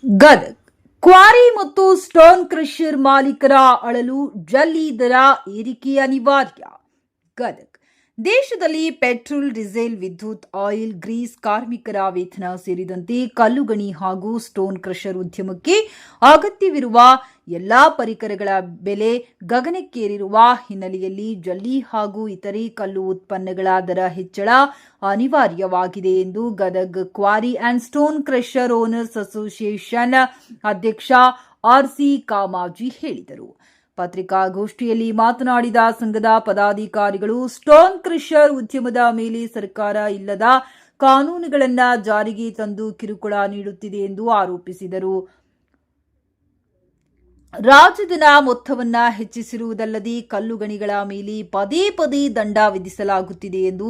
Gadag quarry ಮತ್ತು stone crusher ಮಾಲೀಕರ ಅಳಲು ಜಲ್ಲಿ ದರ ಏರಿಕೆ ಅನಿವಾರ್ಯ. ಗದಗ್ ದೇಶದಲ್ಲಿ ಪೆಟ್ರೋಲ್, ಡೀಸೆಲ್, ವಿದ್ಯುತ್, ಆಯಿಲ್, ಗ್ರೀಸ್, ಕಾರ್ಮಿಕರ ವೇತನ ಸೇರಿದಂತೆ ಕಲ್ಲುಗಣಿ ಹಾಗೂ ಸ್ಟೋನ್ ಕ್ರಷರ್ ಉದ್ಯಮಕ್ಕೆ ಅಗತ್ಯವಿರುವ ಎಲ್ಲಾ ಪರಿಕರಗಳ ಬೆಲೆ ಗಗನಕ್ಕೇರಿರುವ ಹಿನ್ನೆಲೆಯಲ್ಲಿ ಜಲ್ಲಿ ಹಾಗೂ ಇತರೆ ಕಲ್ಲು ಉತ್ಪನ್ನಗಳ ದರ ಹೆಚ್ಚಳ ಅನಿವಾರ್ಯವಾಗಿದೆ ಎಂದು Gadag quarry and stone crusher owners association ಅಧ್ಯಕ್ಷ ಆರ್ಸಿ ಕಾಮಾಜಿ ಹೇಳಿದರು. ಪತ್ರಿಕಾಗೋಷ್ಠಿಯಲ್ಲಿ ಮಾತನಾಡಿದ ಸಂಘದ ಪದಾಧಿಕಾರಿಗಳು, ಸ್ಟೋನ್ ಕ್ರಷರ್ ಉದ್ಯಮದ ಮೇಲೆ ಸರ್ಕಾರ ಇಲ್ಲದ ಕಾನೂನುಗಳನ್ನು ಜಾರಿಗೆ ತಂದು ಕಿರುಕುಳ ನೀಡುತ್ತಿದೆ ಎಂದು ಆರೋಪಿಸಿದರು. ರಾಜಧನ ಮೊತ್ತವನ್ನು ಹೆಚ್ಚಿಸಿರುವುದಲ್ಲದೆ ಕಲ್ಲುಗಣಿಗಳ ಮೇಲೆ ಪದೇ ಪದೇ ದಂಡ ವಿಧಿಸಲಾಗುತ್ತಿದೆ ಎಂದು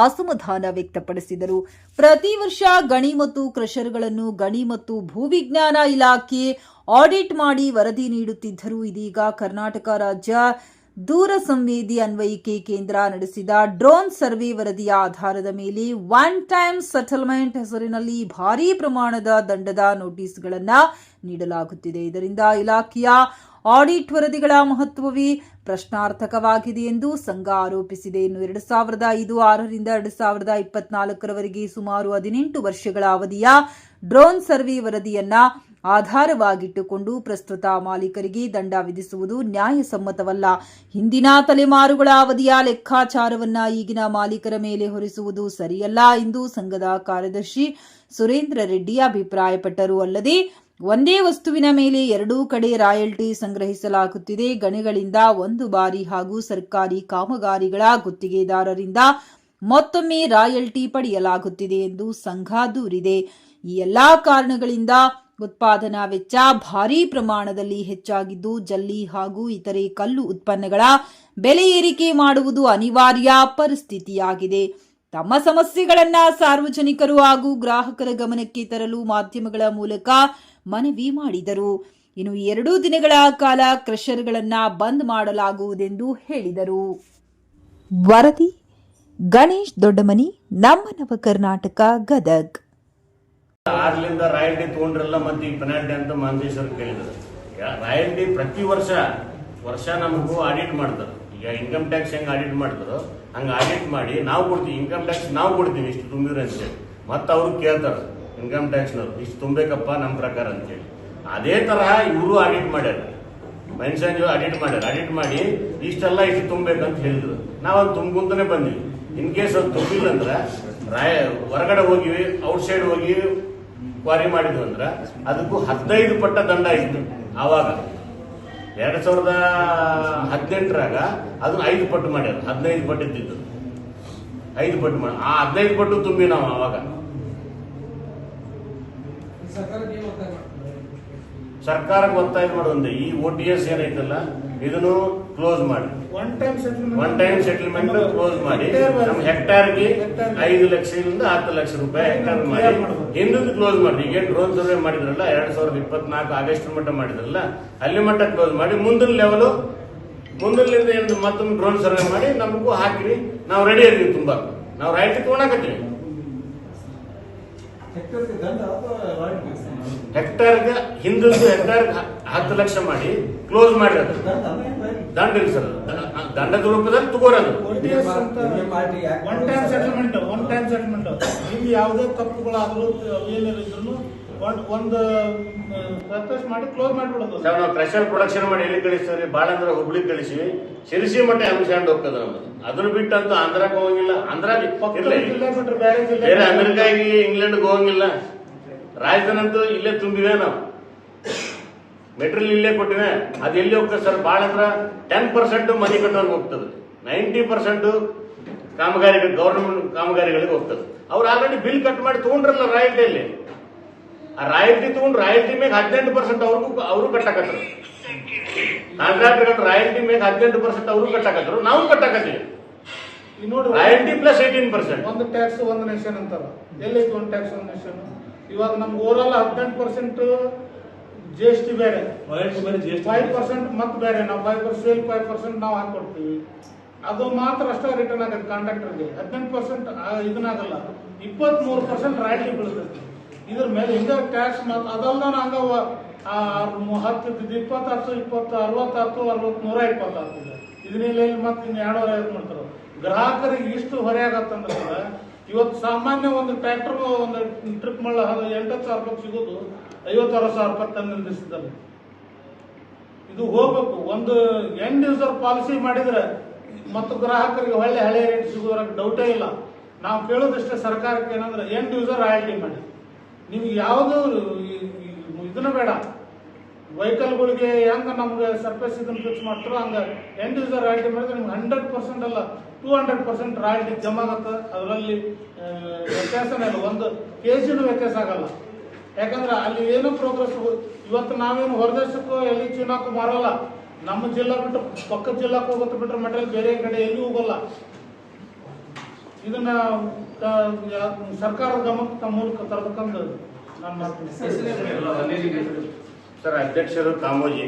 ಅಸಮಾಧಾನ ವ್ಯಕ್ತಪಡಿಸಿದರು. ಪ್ರತಿ ವರ್ಷ ಗಣಿ ಮತ್ತು ಕ್ರಷರ್ಗಳನ್ನು ಗಣಿ ಮತ್ತು ಭೂವಿಜ್ಞಾನ ಇಲಾಖೆ ಆಡಿಟ್ ಮಾಡಿ ವರದಿ ನೀಡುತ್ತಿದ್ದರೂ ಇದೀಗ ಕರ್ನಾಟಕ ರಾಜ್ಯ ದೂರ ಸಂವೇದಿ ಅನ್ವಯಿಕೆ ಕೇಂದ್ರ ನಡೆಸಿದ ಡ್ರೋನ್ ಸರ್ವೆ ವರದಿಯ ಆಧಾರದ ಮೇಲೆ ಒನ್ ಟೈಮ್ ಸೆಟಲ್ಮೆಂಟ್ ಹೆಸರಿನಲ್ಲಿ ಭಾರೀ ಪ್ರಮಾಣದ ದಂಡದ ನೋಟಿಸ್ಗಳನ್ನು ನೀಡಲಾಗುತ್ತಿದೆ. ಇದರಿಂದ ಇಲಾಖೆಯ ಆಡಿಟ್ ವರದಿಗಳ ಮಹತ್ವವೇ ಪ್ರಶ್ನಾರ್ಥಕವಾಗಿದೆ ಎಂದು ಸಂಘ ಆರೋಪಿಸಿದೆ. ಇನ್ನು 2005-6ರಿಂದ 2024ರವರೆಗೆ ಸುಮಾರು 18 ವರ್ಷಗಳ ಅವಧಿಯ ಡ್ರೋನ್ ಸರ್ವೆ ವರದಿಯನ್ನ ಆಧಾರವಾಗಿಟ್ಟುಕೊಂಡು ಪ್ರಸ್ತುತ ಮಾಲೀಕರಿಗೆ ದಂಡ ವಿಧಿಸುವುದು ನ್ಯಾಯಸಮ್ಮತವಲ್ಲ. ಹಿಂದಿನ ತಲೆಮಾರುಗಳ ಅವಧಿಯ ಲೆಕ್ಕಾಚಾರವನ್ನ ಈಗಿನ ಮಾಲೀಕರ ಮೇಲೆ ಹೊರಿಸುವುದು ಸರಿಯಲ್ಲ ಎಂದು ಸಂಘದ ಕಾರ್ಯದರ್ಶಿ ಸುರೇಂದ್ರ ರೆಡ್ಡಿ ಅಭಿಪ್ರಾಯಪಟ್ಟರು. ಅಲ್ಲದೆ ಒಂದೇ ವಸ್ತುವಿನ ಮೇಲೆ ಎರಡೂ ಕಡೆ ರಾಯಲ್ಟಿ ಸಂಗ್ರಹಿಸಲಾಗುತ್ತಿದೆ. ಗಣಿಗಳಿಂದ ಒಂದು ಬಾರಿ ಹಾಗೂ ಸರ್ಕಾರಿ ಕಾಮಗಾರಿಗಳ ಗುತ್ತಿಗೆದಾರರಿಂದ ಮತ್ತೊಮ್ಮೆ ರಾಯಲ್ಟಿ ಪಡೆಯಲಾಗುತ್ತಿದೆ ಎಂದು ಸಂಘ ದೂರಿದೆ. ಈ ಎಲ್ಲಾ ಕಾರಣಗಳಿಂದ ಉತ್ಪಾದನಾ ವೆಚ್ಚ ಭಾರೀ ಪ್ರಮಾಣದಲ್ಲಿ ಹೆಚ್ಚಾಗಿದ್ದು ಜಲ್ಲಿ ಹಾಗೂ ಇತರೆ ಕಲ್ಲು ಉತ್ಪನ್ನಗಳ ಬೆಲೆ ಏರಿಕೆ ಮಾಡುವುದು ಅನಿವಾರ್ಯ ಪರಿಸ್ಥಿತಿಯಾಗಿದೆ. ತಮ್ಮ ಸಮಸ್ಯೆಗಳನ್ನ ಸಾರ್ವಜನಿಕರು ಹಾಗೂ ಗ್ರಾಹಕರ ಗಮನಕ್ಕೆ ತರಲು ಮಾಧ್ಯಮಗಳ ಮೂಲಕ ಮನವಿ ಮಾಡಿದರು. ಇನ್ನು 2 ದಿನಗಳ ಕಾಲ ಕ್ರಷರ್ಗಳನ್ನ ಬಂದ್ ಮಾಡಲಾಗುವುದೆಂದು ಹೇಳಿದರು. ವರದಿ ಗಣೇಶ್ ದೊಡ್ಡಮನಿ, ನಮ್ಮ ನವ ಕರ್ನಾಟಕ, ಗದಗ್. ಆಗ್ಲಿಂದ ರಾಯಲ್ಟಿ ತಗೊಂಡ್ರಲ್ಲ ಮತ್ತೆ ಈ ಪೆನಾಲ್ಟಿ ಅಂತ ಮಾಂದೇಶ್ವರ್ ಕೇಳಿದ್ರು. ರಾಯಲ್ಟಿ ಪ್ರತಿ ವರ್ಷ ನಮಗೂ ಆಡಿಟ್ ಮಾಡ್ತಾರೆ. ಈಗ ಇನ್ಕಮ್ ಟ್ಯಾಕ್ಸ್ ಹೆಂಗ್ ಆಡಿಟ್ ಮಾಡ್ತಾರೋ ಹಂಗ ಆಡಿಟ್ ಮಾಡಿ ನಾವು ಕೊಡ್ತೀವಿ. ಇನ್ಕಮ್ ಟ್ಯಾಕ್ಸ್ ನಾವು ಕೊಡ್ತೀವಿ ಇಷ್ಟು ತುಂಬಿದ್ರೆ ಅಂತೇಳಿ. ಮತ್ತೆ ಅವ್ರು ಕೇಳ್ತಾರೆ ಇನ್ಕಮ್ ಟ್ಯಾಕ್ಸ್ನವ್ರು ಇಷ್ಟು ತುಂಬೇಕಪ್ಪ ನಮ್ಮ ಪ್ರಕಾರ ಅಂತೇಳಿ. ಅದೇ ತರಹ ಇವರು ಆಡಿಟ್ ಮಾಡ್ಯಾರ, ಮನುಷ್ಯಂಜು ಆಡಿಟ್ ಮಾಡಿ ಇಷ್ಟೆಲ್ಲ ಇಷ್ಟು ತುಂಬೇಕಂತ ಹೇಳಿದ್ರು. ನಾವು ಅದು ತುಂಬ್ಕೊಂತಾನೆ ಬಂದ್ವಿ. ಇನ್ ಕೇಸ್ ಅದು ತುಂಬಿಲ್ಲ ಅಂದ್ರೆ ಹೊರಗಡೆ ಹೋಗಿವಿ, ಔಟ್ ಸೈಡ್ ಹೋಗಿ ಕ್ವಾರಿ ಮಾಡಿದ್ವಿ ಅಂದ್ರೆ ಅದಕ್ಕೂ 15 ಪಟ್ಟ ದಂಡ ಇತ್ತು. ಆವಾಗ 2018ರಾಗ ಅದನ್ನ 5 ಪಟ್ಟು ಮಾಡ್ಯಾರ. 15 ಪಟ್ಟು ಇದ್ದಿದ್ದು 5 ಪಟ್ಟು ಮಾಡಿ ಆ 15 ಪಟ್ಟು ತುಂಬಿ ನಾವು ಅವಾಗ ಸರ್ಕಾರಕ್ಕೆ ಒತ್ತಾಯ ಮಾಡೋದಂದ್ರೆ ಈ OTS ಏನೈತಲ್ಲ ಇದನ್ನು ಕ್ಲೋಸ್ ಮಾಡಿ, ಒನ್ ಟೈಮ್ ಸೆಟಲ್ಮೆಂಟ್ ಕ್ಲೋಸ್ ಮಾಡಿ ನಮ್ಮ ಹೆಕ್ಟಾರ್ಗೆ 5 ಲಕ್ಷದಿಂದ 10 ಲಕ್ಷ ರೂಪಾಯಿ ಹೆಕ್ಟಾರ್ ಮಾಡಿ ಹಿಂದೂ ಕ್ಲೋಸ್ ಮಾಡಿ. ಈಗ ಡ್ರೋನ್ ಸರ್ವೆ ಮಾಡಿದ್ರಲ್ಲ 2024 ಆಗಸ್ಟ್ ಮಟ್ಟ ಮಾಡಿದ್ರಲ್ಲ ಅಲ್ಲಿ ಮಟ್ಟ ಕ್ಲೋಸ್ ಮಾಡಿ ಮುಂದಿನ ಲೆವೆಲ್ ಮುಂದಿನಿಂದ ಮತ್ತೊಂದು ಡ್ರೋನ್ ಸರ್ವೆ ಮಾಡಿ ನಮಗೂ ಹಾಕಿರಿ. ನಾವು ರೆಡಿ ಇದೀವಿ. ತುಂಬಾ ನಾವು ರಾಯಲ್ಟಿ ತಗೊಳಕತ್ತೀವಿ. ಹೆಕ್ಟಾರ್ಗೆ ಹಿಂದೂ ಹೆಕ್ಟಾರ್ಗೆ 10 ಲಕ್ಷ ಮಾಡಿ ಕ್ಲೋಸ್ ಮಾಡಿರೋದು ದಂಡ ಇಲ್ಲ ಸರ್. ದಂಡದ ರೂಪದಲ್ಲಿ ತಗೋರೋದು ಒನ್ ಟೈಮ್ ಸೆಟಲ್ಮೆಂಟ್. ನಿಮ್ಗೆ ಯಾವುದೇ ತಪ್ಪುಗಳಾದ್ರೂ ಏನಿದ್ರು ಒಂದು ರಿಕ್ವೆಸ್ಟ್ ಮಾಡಿ ಕ್ಲೋಸ್ ಮಾಡಿಬಿಡೋದು. ನಾವು ಕ್ರಷರ್ ಪ್ರೊಡಕ್ಷನ್ ಮಾಡಿ ಎಲ್ಲಿ ಕಳಿಸ್ತೀವಿ? ಬಾಳ ಅಂದ್ರೆ ಹುಬ್ಳಿ ಕಳಿಸಿವಿ, ಶಿರಸಿ ಮಟ್ಟ ಅಂಶಾಂಡ್ ಹೋಗ್ತದ ನಮ್ದು. ಅದನ್ನ ಬಿಟ್ಟಂತೂ ಆಂಧ್ರಕ್ಕೆ ಹೋಗಂಗಿಲ್ಲ. ಆಂಧ್ರ ಬೇರೆ ಅಮೆರಿಕಾಗಿ ಇಂಗ್ಲೆಂಡ್ಗೆ ಹೋಗಂಗಿಲ್ಲ. ರಾಜಧಾನಂತೂ ಇಲ್ಲೇ ತುಂಬಿವೆ. ನಾವು ಮೆಟೀರಿಯಲ್ ಇಲ್ಲೇ ಕೊಟ್ಟಿವೆ. ಅದು ಎಲ್ಲಿ ಹೋಗ್ತದೆ ಸರ್? ಭಾಳ ಅಂದ್ರೆ 10% ಮನಿ ಕಟ್ಟೋರ್ಗೆ ಹೋಗ್ತದೆ. 90% ಕಾಮಗಾರಿಗಳು ಗವರ್ನಮೆಂಟ್ ಕಾಮಗಾರಿಗಳಿಗೆ ಹೋಗ್ತದೆ. ಅವ್ರು ಆಲ್ರೆಡಿ ಬಿಲ್ ಕಟ್ ಮಾಡಿ ತಗೊಂಡ್ರಲ್ಲ ರಾಯಲ್ಟಿಯಲ್ಲಿ. ಆ ರಾಯಲ್ಟಿ ತಗೊಂಡು ರಾಯಲ್ಟಿ ಮೇಲೆ 18% ಅವರು ಕಟ್ಟಾಕತ್ರು. ಕಾಂಟ್ರಾಕ್ಟರ್ ರಾಯಲ್ಟಿ ಮೇಲೆ 18% ಅವರು ಕಟ್ಟಾಕತ್ರು. ನಾವು ಕಟ್ಟಾಕತ್ತೀವಿ. Royalty plus 18%. ಒಂದು ಟ್ಯಾಕ್ಸ್ ಒಂದು ನೇಷನ್ ಅಂತಾರ. ಎಲ್ಲೈತಿ ಒಂದು ಟ್ಯಾಕ್ಸ್ ಒಂದು ನೇಷನ್? ಇವಾಗ ನಮ್ಗೆ ಓವರಾಲ್ 18% GST ಬೇರೆ, 5% ಮತ್ತೆ ಬೇರೆ. ನಾವು 5% ನಾವು ಹಾಕೊಡ್ತೀವಿ. ಅದು ಮಾತ್ರ ಅಷ್ಟೇ ರಿಟರ್ನ್ ಆಗತ್ತೆ ಕಾಂಟ್ರಾಕ್ಟರ್ಗೆ. 18% ಇದನ್ನಾಗಲ್ಲ. 23% ರಾಯಲ್ಟಿ ಬೀಳುತ್ತೆ. ಇದ್ರ ಮೇಲೆ ಹಿಂಗ ಟ್ಯಾಕ್ಸ್ ಅದಲ್ದ ಹಂಗ 10 20 20 60 120 ಇದನ್ನೆಲ್ಲ ಮತ್ತೆ 250 ಮಾಡ್ತಾರೆ. ಗ್ರಾಹಕರಿಗೆ ಇಷ್ಟು ಹೊರೆ ಆಗತ್ತಂದ್ರೆ ಇವತ್ತು ಸಾಮಾನ್ಯ ಒಂದು ಟ್ರ್ಯಾಕ್ಟರ್ ಒಂದು ಟ್ರಿಪ್ ಮಾಡೋ 8,000 ರೂಪಾಯಿ ಸಿಗೋದು 50,000 ರೂಪಾಯಿ ತಂದು ನಿಲ್ಲಿಸಿದ್ದಾರೆ. ಇದು ಹೋಗ್ಬೇಕು. ಒಂದು ಎಂಡ್ ಯೂಸರ್ ಪಾಲಿಸಿ ಮಾಡಿದ್ರೆ ಮತ್ತು ಗ್ರಾಹಕರಿಗೆ ಹಳೆ ರೇಟ್ ಸಿಗೋದ್ರಾಗ ಡೌಟೇ ಇಲ್ಲ. ನಾವು ಕೇಳೋದಷ್ಟೇ ಸರ್ಕಾರಕ್ಕೆ ಏನಂದ್ರೆ ಎಂಡ್ ಯೂಸರ್ ರಾಯಲ್ಟಿ ಮಾಡಿ. ನಿಮ್ಗೆ ಯಾವುದು ಇದನ್ನ ಬೇಡ, ವೆಹಿಕಲ್ಗಳಿಗೆ ಹೆಂಗ ನಮ್ಗೆ ಸರ್ಫೇಸ್ ಇದನ್ನ ಫಿಕ್ಸ್ ಮಾಡ್ತಾರೋ ಹಂಗ ಎಂಡ್ ಯೂಸರ್ ರಾಯಲ್ಟಿ ಮಾಡಿದ್ರೆ ನಿಮ್ಗೆ 100% ಅಲ್ಲ 200% ರಾಯಲ್ಟಿ ಜಮಾ ಆಗತ್ತೆ. ಅದರಲ್ಲಿ ವ್ಯತ್ಯಾಸನೇ ಇಲ್ಲ, ಒಂದು ಕೆಜಿನೂ ವ್ಯತ್ಯಾಸ ಆಗಲ್ಲ. ಯಾಕಂದ್ರೆ ಅಲ್ಲಿ ಏನು ಪ್ರೋಗ್ರೆಸ್. ಇವತ್ತು ನಾವೇನು ಹೊರದೇಶಕ್ಕೂ ಎಲ್ಲಿ ಚೀನಾಕ್ಕೂ ಮಾರಲ್ಲ, ನಮ್ಮ ಜಿಲ್ಲಾ ಬಿಟ್ಟು ಪಕ್ಕದ ಜಿಲ್ಲಾಕ್ಕೆ ಹೋಗುತ್ತೆ ಬಿಟ್ರೆ ಮೆಟೀರಿಯಲ್ ಬೇರೆ ಕಡೆ ಎಲ್ಲಿ ಹೋಗಲ್ಲ. ಇದನ್ನ ಸರ್ಕಾರದ ಗಮನಕ್ಕೆ ಮೂಲಕ ತರಬೇಕಂತ ನಾನು ಮಾಡ್ತೀನಿ. ಸರ್, ಅಧ್ಯಕ್ಷರು ಕಾಮೋಜಿ.